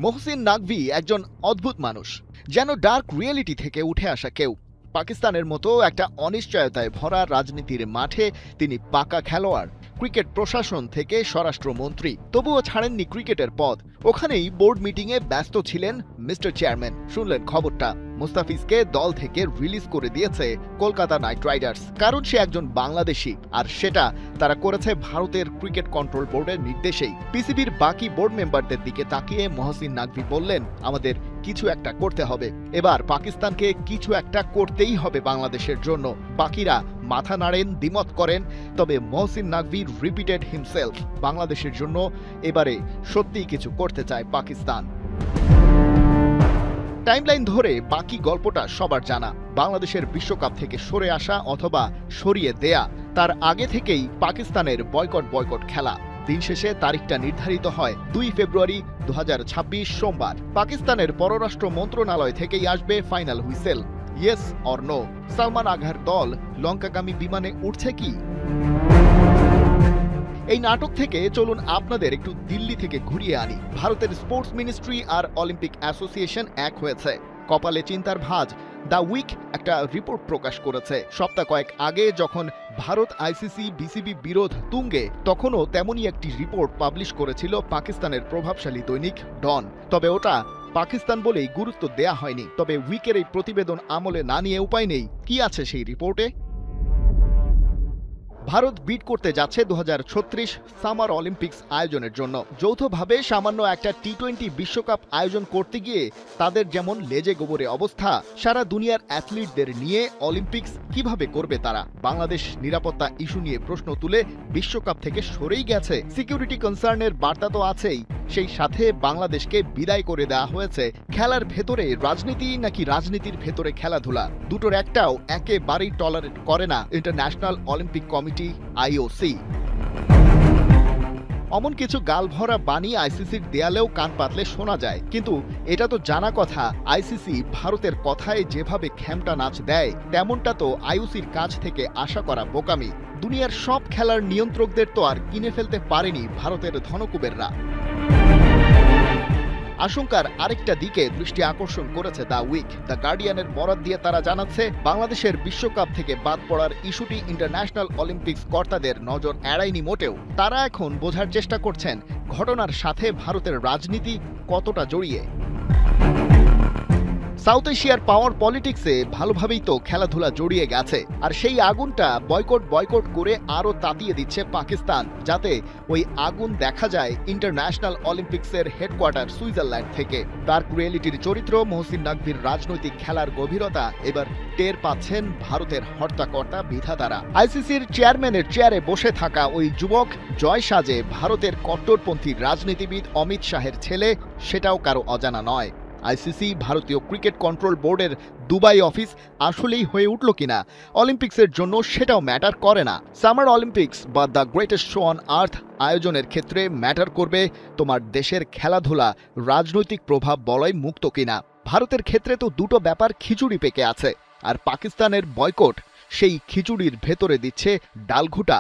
মোহসিন নাকভি একজন অদ্ভুত মানুষ, যেন ডার্ক রিয়েলিটি থেকে উঠে আসা কেউ। পাকিস্তানের মতো একটা অনিশ্চয়তায় ভরা রাজনীতির মাঠে তিনি পাকা খেলোয়াড়, ক্রিকেট প্রশাসন থেকে স্বরাষ্ট্রমন্ত্রী, তবুও ছাড়েননি ক্রিকেটের পদ। ওখানেই বোর্ড মিটিংয়ে ব্যস্ত ছিলেন মিস্টার চেয়ারম্যান। শুনলেন খবরটা, মুস্তাফিজকে দল থেকে রিলিজ করে দিয়েছে কলকাতা নাইট রাইডার্স, কারণ সে একজন বাংলাদেশি, আর সেটা তারা করেছে ভারতের ক্রিকেট কন্ট্রোল বোর্ডের নির্দেশেই। পিসিবির বাকি বোর্ড মেম্বারদের দিকে তাকিয়ে মহসিন নাকভি বললেন, আমাদের কিছু একটা করতে হবে, এবার পাকিস্তানকে কিছু একটা করতেই হবে বাংলাদেশের জন্য। বাকিরা মাথা নাড়েন, দ্বিমত করেন, তবে মহসিন নাকভি রিপিটেড হিমসেলফ, বাংলাদেশের জন্য এবারে সত্যিই কিছু করতে চায় পাকিস্তান। টাইমলাইন ধরে বাকি গল্পটা সবার জানা। বাংলাদেশের বিশ্বকাপ থেকে সরে আসা অথবা সরিয়ে দেয়া, তার আগে থেকেই পাকিস্তানের বয়কট খেলা। দিন শেষে তারিখটা নির্ধারিত হয় 2 ফেব্রুয়ারি 2026 সোমবার। পাকিস্তানের পররাষ্ট্র মন্ত্রণালয় থেকেই আসবে final whistle. Yes or no, Salman আঘার দল লঙ্কাগামী বিমানে উঠছে কি? এই নাটক থেকে চলুন আপনাদের একটু দিল্লি থেকে ঘুরিয়ে আনি। ভারতের স্পোর্টস মিনিস্ট্রি আর অলিম্পিক অ্যাসোসিয়েশন এক হয়েছে। কপালে চিন্তার ভাঁজ। দ্য উইক একটা রিপোর্ট প্রকাশ করেছে। সপ্তাহ কয়েক আগে যখন ভারত আইসিসি বিসিবি বিরোধ তুঙ্গে, তখনও তেমনই একটি রিপোর্ট পাবলিশ করেছিল পাকিস্তানের প্রভাবশালী দৈনিক ডন। তবে ওটা পাকিস্তান বলেই গুরুত্ব দেয়া হয়নি। তবে উইকের এই প্রতিবেদন আমলে না নিয়ে উপায় নেই। কি আছে সেই রিপোর্টে? ভারত বিড করতে যাচ্ছে 2036 সামার অলিম্পিক্স আয়োজনের জন্য। যৌথভাবে সামান্য একটা টি-20 বিশ্বকাপ আয়োজন করতে গিয়ে তাদের যেমন লেজে গোবরে অবস্থা, সারা দুনিয়ার অ্যাথলিটদের নিয়ে অলিম্পিক্স কিভাবে করবে তারা? বাংলাদেশ নিরাপত্তা ইস্যু নিয়ে প্রশ্ন তুলে বিশ্বকাপ থেকে সরেই গেছে। সিকিউরিটি কনসার্নের বার্তা তো আছেই, সেই সাথে বাংলাদেশকে বিদায় করে দেওয়া হয়েছে। খেলার ভেতরে রাজনীতি নাকি রাজনীতির ভেতরে খেলাধুলা, দুটোর একটাও একেবারেই টলারেট করে না ইন্টারন্যাশনাল অলিম্পিক কমিটি আইওসি। অমন কিছু গালভরা বাণী আইসিসির দেয়ালেও কান পাতলে শোনা যায়, কিন্তু এটা তো জানা কথা, আইসিসি ভারতের কথায় যেভাবে খ্যামটা নাচ দেয়, তেমনটা তো আইওসির কাছ থেকে আশা করা বোকামি। দুনিয়ার সব খেলার নিয়ন্ত্রকদের তো আর কিনে ফেলতে পারেনি ভারতের ধনকুবেররা। আশঙ্কার আরেকটা দিকে দৃষ্টি আকর্ষণ করেছে দ্য উইক। দ্য গার্ডিয়ানের বরাত দিয়ে তারা জানাচ্ছে, বাংলাদেশের বিশ্বকাপ থেকে বাদ পড়ার ইস্যুটি ইন্টারন্যাশনাল অলিম্পিক্স কর্তাদের নজর এড়ায়নি মোটেও। তারা এখন বোঝার চেষ্টা করছেন ঘটনার সাথে ভারতের রাজনীতি কতটা জড়িয়ে। সাউথ এশিয়ার পাওয়ার পলিটিক্সে ভালোভাবেই তো খেলাধুলা জড়িয়ে গেছে, আর সেই আগুনটা বয়কট করে আরও তাতিয়ে দিচ্ছে পাকিস্তান, যাতে ওই আগুন দেখা যায় ইন্টারন্যাশনাল অলিম্পিক্সের হেডকোয়ার্টার সুইজারল্যান্ড থেকে। ডার্ক রিয়েলিটির চরিত্র মহসিন নাকভির রাজনৈতিক খেলার গভীরতা এবার টের পাচ্ছেন ভারতের হর্তাকর্তা বিধাতারা। আইসিসির চেয়ারম্যানের চেয়ারে বসে থাকা ওই যুবক জয় সাজে ভারতের কট্টরপন্থী রাজনীতিবিদ অমিত শাহের ছেলে, সেটাও কারো অজানা নয়। আইসিসি ভারতীয় ক্রিকেট কন্ট্রোল বোর্ডের দুবাই অফিস আসলেই হয়ে উঠল কিনা অলিম্পিক্সের জন্য, সেটাও ম্যাটার করে না। সামার অলিম্পিক্স বা the greatest show on earth আয়োজনের ক্ষেত্রে ম্যাটার করবে তোমার দেশের খেলাধুলা রাজনৈতিক প্রভাব বলয় মুক্ত কিনা। ভারতের ক্ষেত্রে তো দুটো ব্যাপার খিচুড়ি পেকে আছে, আর পাকিস্তানের বয়কট সেই খিচুড়ির ভেতরে দিচ্ছে ডালঘুটা।